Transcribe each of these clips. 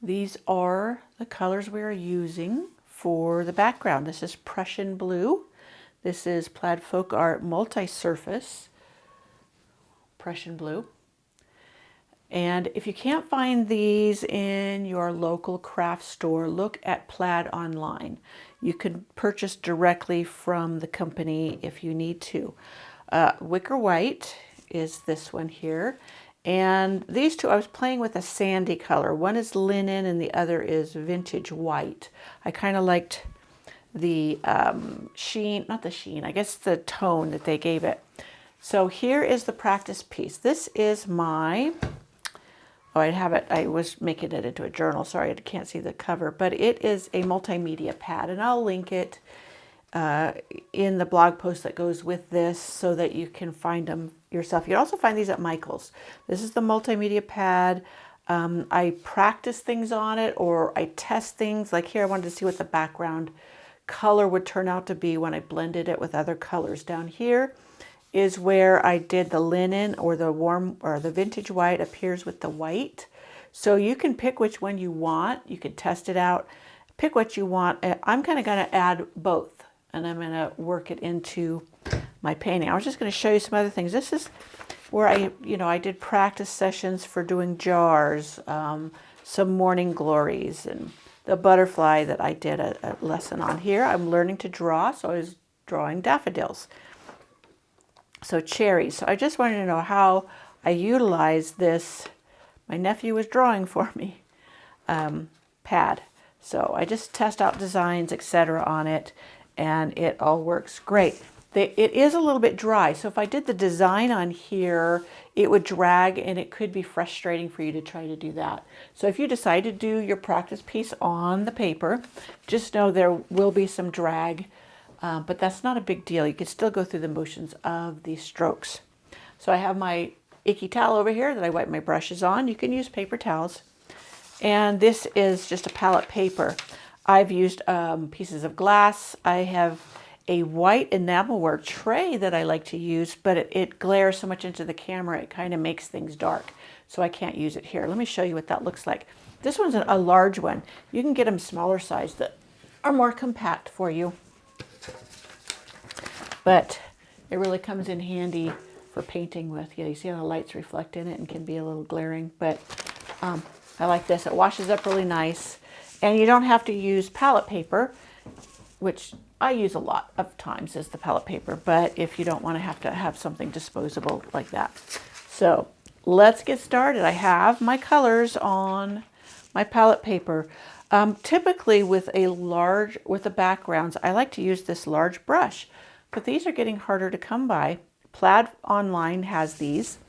These are the colors we are using for the background. This is Prussian blue. This is Plaid Folk Art Multi-Surface Prussian blue. And if you can't find these in your local craft store, look at Plaid online. You can purchase directly from the company if you need to. Wicker White is this one here. And these two, I was playing with a sandy color. One is linen and the other is vintage white. I kind of liked the sheen, not the sheen, I guess the tone that they gave it. So here is the practice piece. This is my, oh, I have it, I was making it into a journal. Sorry, I can't see the cover, but it is a multimedia pad, and I'll link it in the blog post that goes with this so that you can find them yourself. You can also find these at Michael's. This is the multimedia pad. I practice things on it, or I test things. Like here, I wanted to see what the background color would turn out to be when I blended it with other colors. Down here is where I did the linen, or the warm, or the vintage white appears with the white. So you can pick which one you want. You can test it out, pick what you want. I'm kind of going to add both, and I'm going to work it into my painting. I was just going to show you some other things. This is where I did practice sessions for doing jars, some morning glories, and the butterfly that I did a lesson on. Here I'm learning to draw, so I was drawing daffodils. So cherries. So I just wanted to know how I utilize this. My nephew was drawing for me, pad. So I just test out designs, etc. on it, and it all works great. It is a little bit dry, so if I did the design on here, it would drag, and it could be frustrating for you to try to do that. So if you decide to do your practice piece on the paper, just know there will be some drag, but that's not a big deal. You can still go through the motions of these strokes. So I have my icky towel over here that I wipe my brushes on. You can use paper towels. And this is just a palette paper. I've used pieces of glass. I have a white enamelware tray that I like to use, but it glares so much into the camera, it kind of makes things dark. So I can't use it here. Let me show you what that looks like. This one's a large one. You can get them smaller size that are more compact for you. But it really comes in handy for painting with. You see how the lights reflect in it and can be a little glaring, but I like this. It washes up really nice. And you don't have to use palette paper, which I use a lot of times as the palette paper, but if you don't want to have something disposable like that. So let's get started. I have my colors on my palette paper. Typically with the backgrounds, I like to use this large brush, but these are getting harder to come by. Plaid online has these.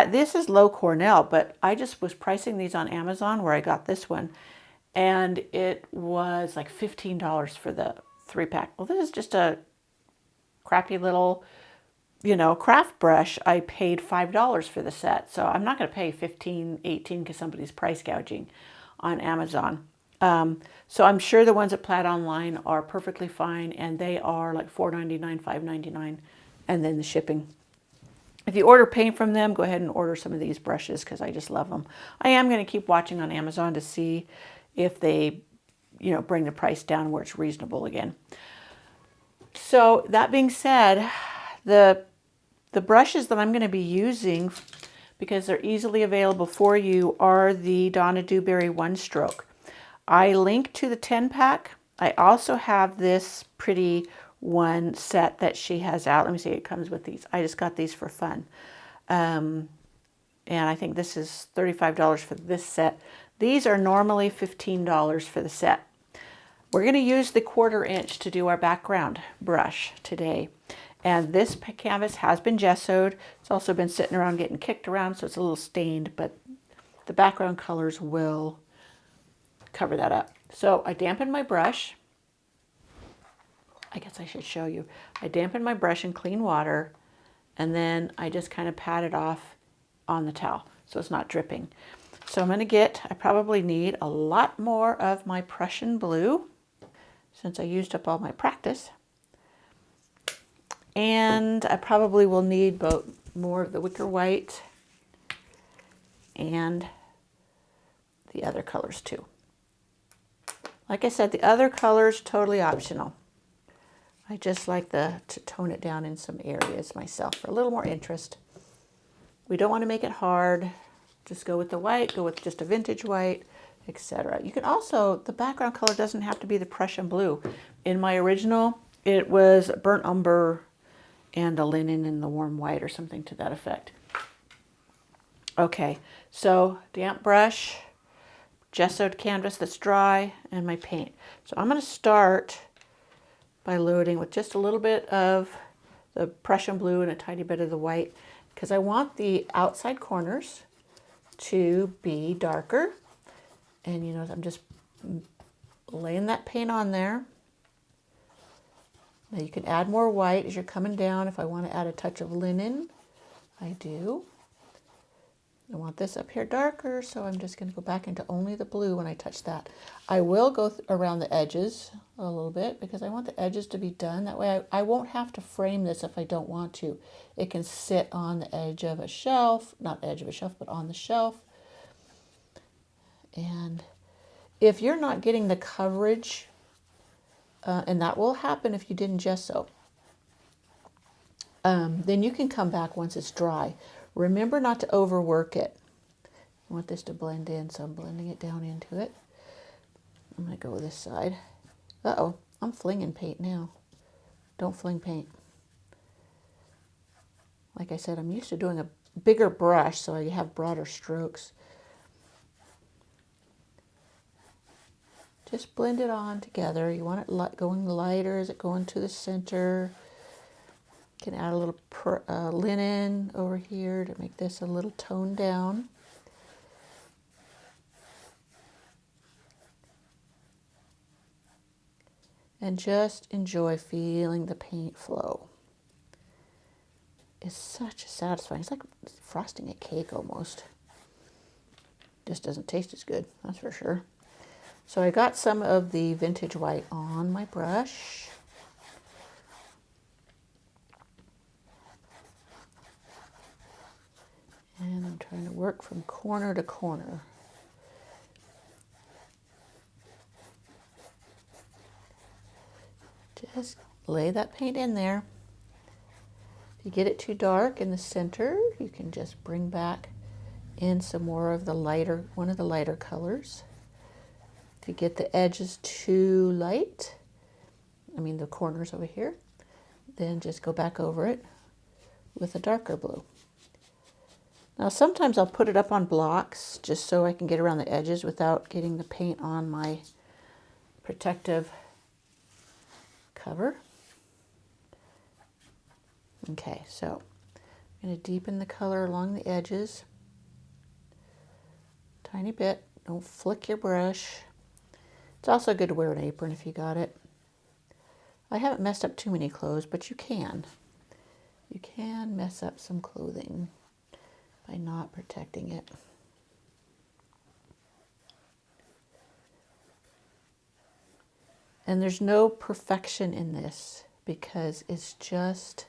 This is low Cornell, but I just was pricing these on Amazon where I got this one, and it was like $15 for the 3-pack. Well, this is just a crappy little, craft brush. I paid $5 for the set, so I'm not going to pay $15, $18 because somebody's price gouging on Amazon. So I'm sure the ones at Plaid Online are perfectly fine, and they are like $4.99, $5.99, and then the shipping. If you order paint from them, go ahead and order some of these brushes because I just love them. I am going to keep watching on Amazon to see if they, bring the price down where it's reasonable again. So that being said, the brushes that I'm going to be using, because they're easily available for you, are the Donna Dewberry One Stroke. I link to the 10-pack. I also have this pretty one set that she has out. Let me see, it comes with these. I just got these for fun. And I think this is $35 for this set. These are normally $15 for the set. We're going to use the 1/4 inch to do our background brush today. And this canvas has been gessoed. It's also been sitting around getting kicked around, so it's a little stained, but the background colors will cover that up. So I dampened my brush. I guess I should show you. I dampened my brush in clean water, and then I just kind of pat it off on the towel so it's not dripping. So I probably need a lot more of my Prussian blue since I used up all my practice. And I probably will need more of the wicker white and the other colors too. Like I said, the other colors totally optional. I just like to tone it down in some areas myself for a little more interest. We don't want to make it hard. Just go with the white, go with just a vintage white, etc. You can also, the background color doesn't have to be the Prussian blue. In my original, it was burnt umber and a linen in the warm white or something to that effect. Okay, so damp brush, gessoed canvas that's dry, and my paint. So I'm going to start by loading with just a little bit of the Prussian blue and a tiny bit of the white, because I want the outside corners to be darker. And you know, I'm just laying that paint on there. Now you can add more white as you're coming down. If I want to add a touch of linen, I do. I want this up here darker, so I'm just going to go back into only the blue when I touch that. I will go around the edges a little bit because I want the edges to be done. That way I won't have to frame this if I don't want to. It can sit on the edge of a shelf, not edge of a shelf, but on the shelf. And if you're not getting the coverage, and that will happen if you didn't gesso, then you can come back once it's dry. Remember not to overwork it. I want this to blend in, so I'm blending it down into it. I'm going to go with this side. Uh-oh, I'm flinging paint now. Don't fling paint. Like I said, I'm used to doing a bigger brush, so I have broader strokes. Just blend it on together. You want it going lighter as it going to the center. You can add a little linen over here to make this a little toned down. And just enjoy feeling the paint flow. It's such a satisfying, it's like frosting a cake almost. Just doesn't taste as good, that's for sure. So I got some of the vintage white on my brush. And I'm trying to work from corner to corner. Just lay that paint in there. If you get it too dark in the center, you can just bring back in some more of the lighter, one of the lighter colors. If you get the edges too light, I mean the corners over here, then just go back over it with a darker blue. Now sometimes I'll put it up on blocks just so I can get around the edges without getting the paint on my protective cover. Okay, so I'm going to deepen the color along the edges. Tiny bit. Don't flick your brush. It's also good to wear an apron if you got it. I haven't messed up too many clothes, but you can. You can mess up some clothing by not protecting it. And there's no perfection in this because it's just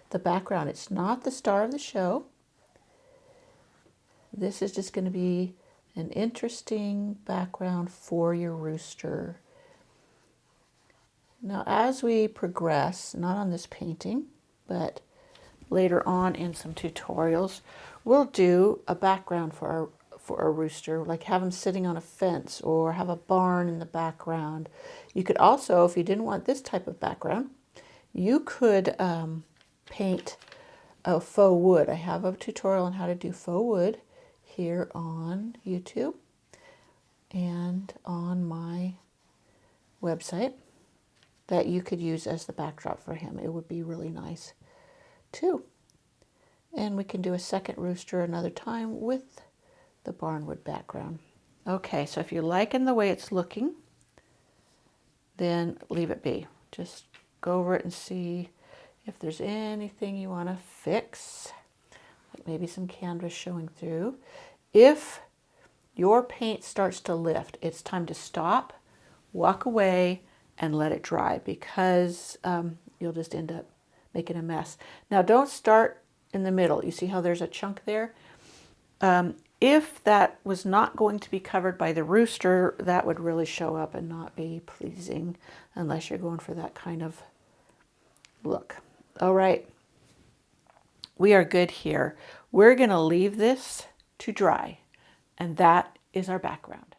the background. It's not the star of the show. This is just going to be an interesting background for your rooster. Now, as we progress, not on this painting, but later on in some tutorials, we'll do a background for a rooster, like have him sitting on a fence or have a barn in the background. You could also, if you didn't want this type of background, you could paint a faux wood. I have a tutorial on how to do faux wood here on YouTube and on my website that you could use as the backdrop for him. It would be really nice too. And we can do a second rooster another time with the barnwood background. Okay, so if you're liking the way it's looking, then leave it be. Just go over it and see if there's anything you want to fix, like maybe some canvas showing through. If your paint starts to lift, it's time to stop, walk away, and let it dry, because you'll just end up making a mess. Now don't start in the middle. You see how there's a chunk there? if that was not going to be covered by the rooster, that would really show up and not be pleasing unless you're going for that kind of look. All right, we are good here. We're going to leave this to dry, and that is our background.